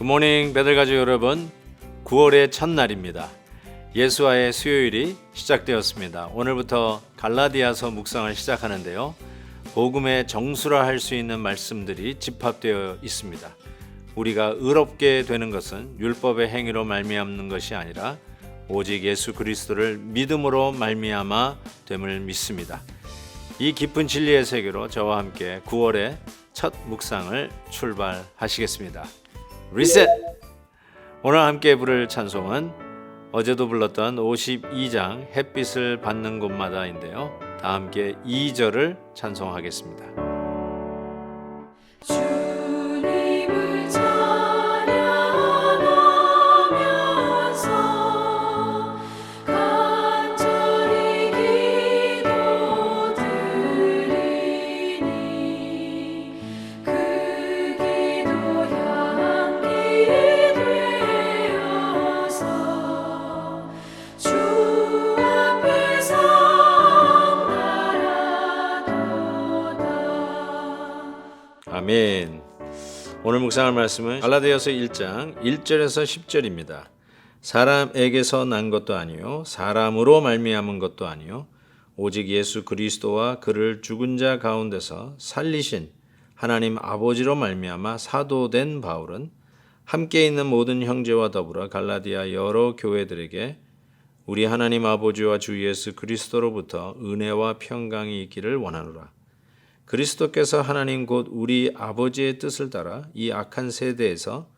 굿모닝 베들가족 여러분, 9월의 첫날입니다. 예수와의 수요일이 시작되었습니다. 오늘부터 갈라디아서 묵상을 시작하는데요. 복음의 정수라 할 수 있는 말씀들이 집합되어 있습니다. 우리가 의롭게 되는 것은 율법의 행위로 말미암는 것이 아니라 오직 예수 그리스도를 믿음으로 말미암아 됨을 믿습니다. 이 깊은 진리의 세계로 저와 함께 9월의 첫 묵상을 출발하시겠습니다. 리셋! 오늘 함께 부를 찬송은 어제도 불렀던 52장 햇빛을 받는 곳마다인데요. 다 함께 2절을 찬송하겠습니다. 아멘. 오늘 묵상할 말씀은 갈라디아서 1장 1절에서 10절입니다. 사람에게서 난 것도 아니요 사람으로 말미암은 것도 아니요 오직 예수 그리스도와 그를 죽은 자 가운데서 살리신 하나님 아버지로 말미암아 사도된 바울은 함께 있는 모든 형제와 더불어 갈라디아 여러 교회들에게 우리 하나님 아버지와 주 예수 그리스도로부터 은혜와 평강이 있기를 원하노라. 그리스도께서 하나님 곧 우리 아버지의 뜻을 따라 이 악한 세대에서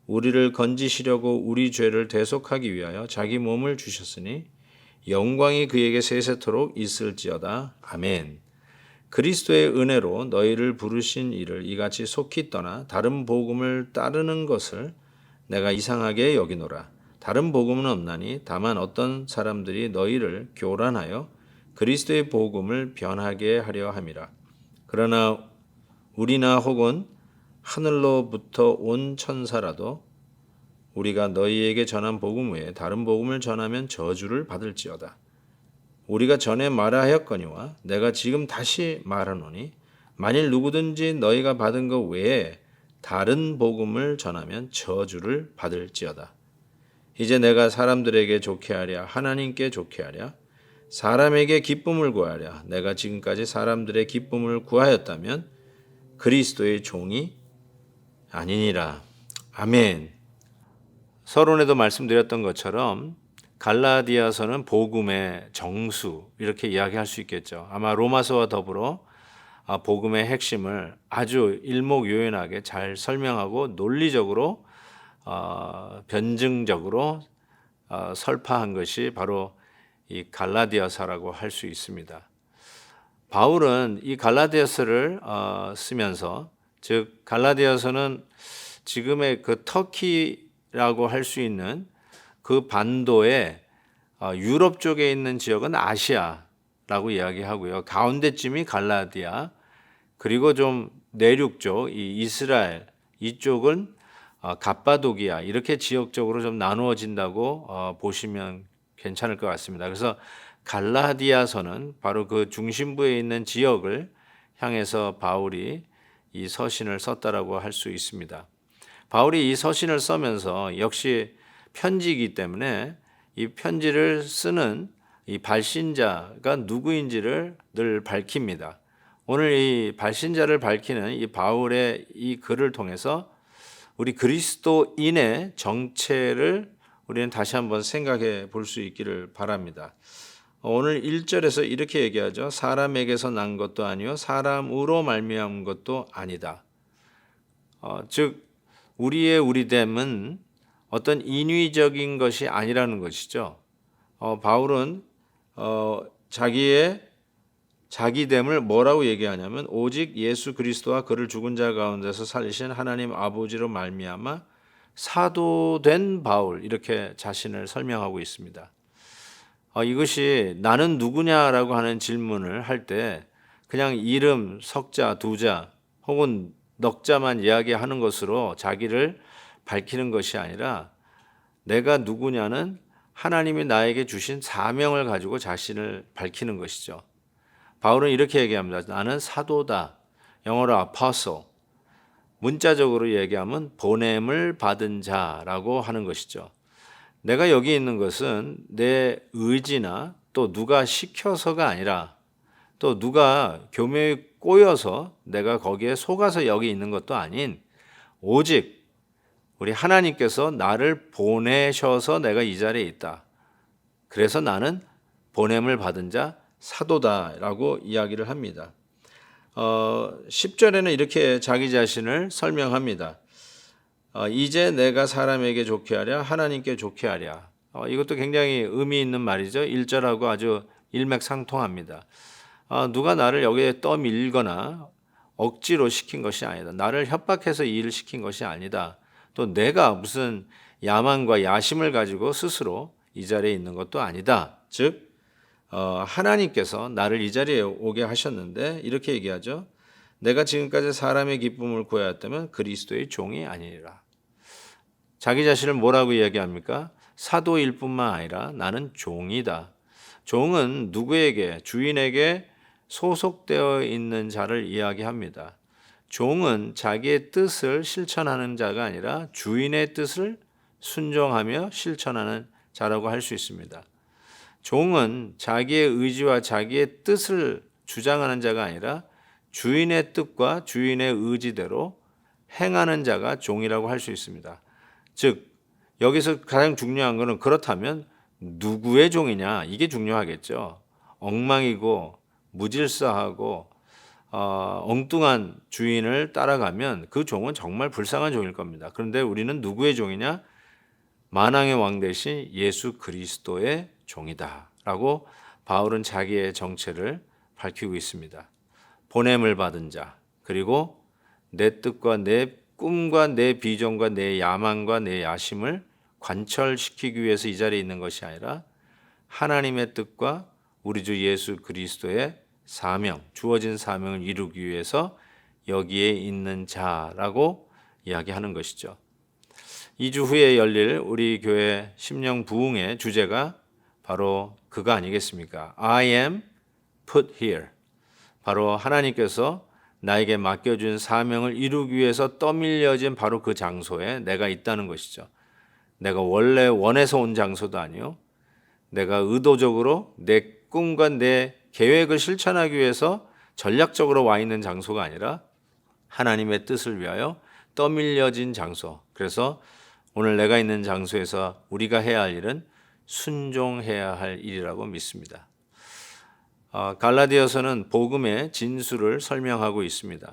우리를 건지시려고 우리 죄를 대속하기 위하여 자기 몸을 주셨으니 영광이 그에게 세세토록 있을지어다. 아멘. 그리스도의 은혜로 너희를 부르신 이를 이같이 속히 떠나 다른 복음을 따르는 것을 내가 이상하게 여기노라. 다른 복음은 없나니 다만 어떤 사람들이 너희를 교란하여 그리스도의 복음을 변하게 하려 함이라. 그러나 우리나 혹은 하늘로부터 온 천사라도 우리가 너희에게 전한 복음 외에 다른 복음을 전하면 저주를 받을지어다. 우리가 전에 말하였거니와 내가 지금 다시 말하노니 만일 누구든지 너희가 받은 것 외에 다른 복음을 전하면 저주를 받을지어다. 이제 내가 사람들에게 좋게 하랴 하나님께 좋게 하랴 사람에게 기쁨을 구하랴 내가 지금까지 사람들의 기쁨을 구하였다면 그리스도의 종이 아니니라. 아멘. 서론에도 말씀드렸던 것처럼 갈라디아서는 복음의 정수 이렇게 이야기할 수 있겠죠. 아마 로마서와 더불어 복음의 핵심을 아주 일목요연하게 잘 설명하고 논리적으로 변증적으로 설파한 것이 바로 이 갈라디아서라고 할 수 있습니다. 바울은 이 갈라디아서를 쓰면서 즉 갈라디아서는 지금의 그 터키라고 할 수 있는 그 반도의 유럽 쪽에 있는 지역은 아시아라고 이야기하고요. 가운데쯤이 갈라디아 그리고 좀 내륙 쪽 이 이스라엘 이쪽은 갑바도기아 이렇게 지역적으로 좀 나누어진다고 보시면 괜찮을 것 같습니다. 그래서 갈라디아서는 바로 그 중심부에 있는 지역을 향해서 바울이 이 서신을 썼다라고 할 수 있습니다. 바울이 이 서신을 쓰면서 역시 편지이기 때문에 이 편지를 쓰는 이 발신자가 누구인지를 늘 밝힙니다. 오늘 이 발신자를 밝히는 이 바울의 이 글을 통해서 우리 그리스도인의 정체를 우리는 다시 한번 생각해 볼 수 있기를 바랍니다. 오늘 1절에서 이렇게 얘기하죠. 사람에게서 난 것도 아니요 사람으로 말미암은 것도 아니다. 즉 우리의 우리됨은 어떤 인위적인 것이 아니라는 것이죠. 바울은 자기의 자기됨을 뭐라고 얘기하냐면 오직 예수 그리스도와 그를 죽은 자 가운데서 살리신 하나님 아버지로 말미암아 사도된 바울 이렇게 자신을 설명하고 있습니다. 이것이 나는 누구냐라고 하는 질문을 할 때 그냥 이름, 석자, 두자 혹은 넉자만 이야기하는 것으로 자기를 밝히는 것이 아니라 내가 누구냐는 하나님이 나에게 주신 사명을 가지고 자신을 밝히는 것이죠. 바울은 이렇게 얘기합니다. 나는 사도다. 영어로 apostle. 문자적으로 얘기하면 보냄을 받은 자라고 하는 것이죠. 내가 여기 있는 것은 내 의지나 또 누가 시켜서가 아니라 또 누가 교묘에 꼬여서 내가 거기에 속아서 여기 있는 것도 아닌 오직 우리 하나님께서 나를 보내셔서 내가 이 자리에 있다. 그래서 나는 보냄을 받은 자 사도다라고 이야기를 합니다. 10절에는 이렇게 자기 자신을 설명합니다. 이제 내가 사람에게 좋게 하랴 하나님께 좋게 하랴. 이것도 굉장히 의미 있는 말이죠. 1절하고 아주 일맥상통합니다. 누가 나를 여기에 떠밀거나 억지로 시킨 것이 아니다. 나를 협박해서 이 일을 시킨 것이 아니다. 또 내가 무슨 야망과 야심을 가지고 스스로 이 자리에 있는 것도 아니다. 즉 하나님께서 나를 이 자리에 오게 하셨는데 이렇게 얘기하죠. 내가 지금까지 사람의 기쁨을 구하였다면 그리스도의 종이 아니니라. 자기 자신을 뭐라고 이야기합니까? 사도일 뿐만 아니라 나는 종이다. 종은 누구에게? 주인에게 소속되어 있는 자를 이야기합니다. 종은 자기의 뜻을 실천하는 자가 아니라 주인의 뜻을 순종하며 실천하는 자라고 할 수 있습니다. 종은 자기의 의지와 자기의 뜻을 주장하는 자가 아니라 주인의 뜻과 주인의 의지대로 행하는 자가 종이라고 할 수 있습니다. 즉 여기서 가장 중요한 것은 그렇다면 누구의 종이냐 이게 중요하겠죠. 엉망이고 무질서하고 엉뚱한 주인을 따라가면 그 종은 정말 불쌍한 종일 겁니다. 그런데 우리는 누구의 종이냐? 만왕의 왕 대신 예수 그리스도의 종이다 라고 바울은 자기의 정체를 밝히고 있습니다. 보냄을 받은 자, 그리고 내 뜻과 내 꿈과 내 비전과 내 야망과 내 야심을 관철시키기 위해서 이 자리에 있는 것이 아니라 하나님의 뜻과 우리 주 예수 그리스도의 사명, 주어진 사명을 이루기 위해서 여기에 있는 자라고 이야기하는 것이죠. 2주 후에 열릴 우리 교회 심령 부흥의 주제가 바로 그거 아니겠습니까? I am put here. 바로 하나님께서 나에게 맡겨준 사명을 이루기 위해서 떠밀려진 바로 그 장소에 내가 있다는 것이죠. 내가 원래 원해서 온 장소도 아니요. 내가 의도적으로 내 꿈과 내 계획을 실천하기 위해서 전략적으로 와 있는 장소가 아니라 하나님의 뜻을 위하여 떠밀려진 장소. 그래서 오늘 내가 있는 장소에서 우리가 해야 할 일은 순종해야 할 일이라고 믿습니다. 갈라디아서는 복음의 진수를 설명하고 있습니다.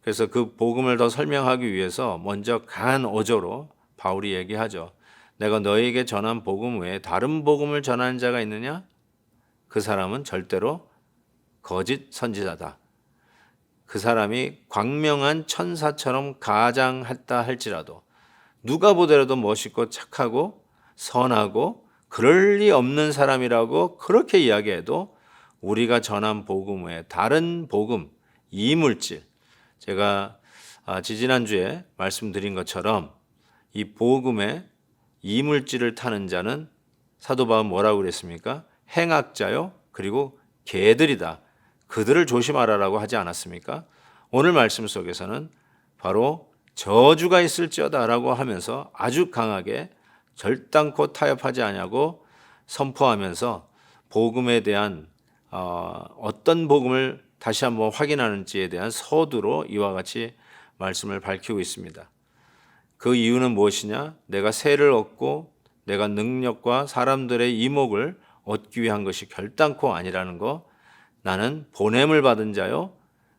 그래서 그 복음을 더 설명하기 위해서 먼저 강한 어조로 바울이 얘기하죠. 내가 너에게 전한 복음 외에 다른 복음을 전하는 자가 있느냐? 그 사람은 절대로 거짓 선지자다. 그 사람이 광명한 천사처럼 가장했다 할지라도 누가 보더라도 멋있고 착하고 선하고 그럴 리 없는 사람이라고 그렇게 이야기해도 우리가 전한 복음 외에 다른 복음, 이물질, 제가 지지난주에 말씀드린 것처럼 이 복음의 이물질을 타는 자는 사도 바울은 뭐라고 그랬습니까? 행악자요 그리고 개들이다. 그들을 조심하라라고 하지 않았습니까? 오늘 말씀 속에서는 바로 저주가 있을지어다라고 하면서 아주 강하게 절단코 타협하지 않냐고 선포하면서 복음에 대한 어떤 복음을 다시 한번 확인하는지에 대한 서두로 이와 같이 말씀을 밝히고 있습니다. 그 이유는 무엇이냐? 내가 세를 얻고 내가 능력과 사람들의 이목을 얻기 위한 것이 결단코 아니라는 거. 나는 보냄을 받은 자요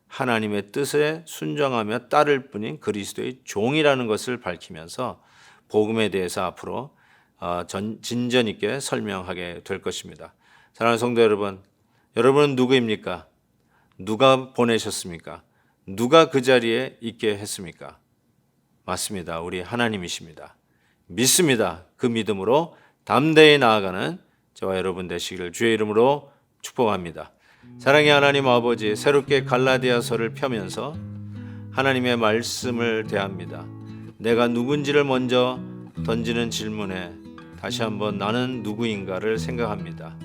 하나님의 뜻에 순종하며 따를 뿐인 그리스도의 종이라는 것을 밝히면서 복음에 대해서 앞으로 진전 있게 설명하게 될 것입니다. 사랑하는 성도 여러분, 여러분은 누구입니까? 누가 보내셨습니까? 누가 그 자리에 있게 했습니까? 맞습니다. 우리 하나님이십니다. 믿습니다. 그 믿음으로 담대히 나아가는 저와 여러분 되시기를 주의 이름으로 축복합니다. 사랑의 하나님 아버지, 새롭게 갈라디아서를 펴면서 하나님의 말씀을 대합니다. 내가 누군지를 먼저 던지는 질문에 다시 한번 나는 누구인가를 생각합니다.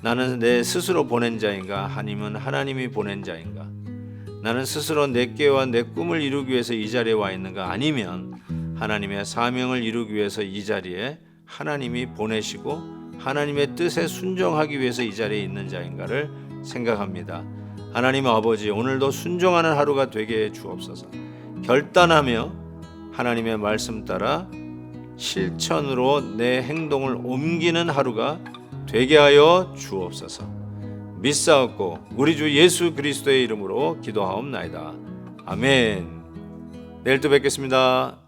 나는 내 스스로 보낸 자인가? 아니면 하나님이 보낸 자인가? 나는 스스로 내 깨와 내 꿈을 이루기 위해서 이 자리에 와 있는가, 아니면 하나님의 사명을 이루기 위해서 이 자리에 하나님이 보내시고 하나님의 뜻에 순종하기 위해서 이 자리에 있는 자인가를 생각합니다. 하나님 아버지, 오늘도 순종하는 하루가 되게 해 주옵소서. 결단하며 하나님의 말씀 따라 실천으로 내 행동을 옮기는 하루가 되게 하여 주옵소서. 믿사옵고 우리 주 예수 그리스도의 이름으로 기도하옵나이다. 아멘. 내일 또 뵙겠습니다.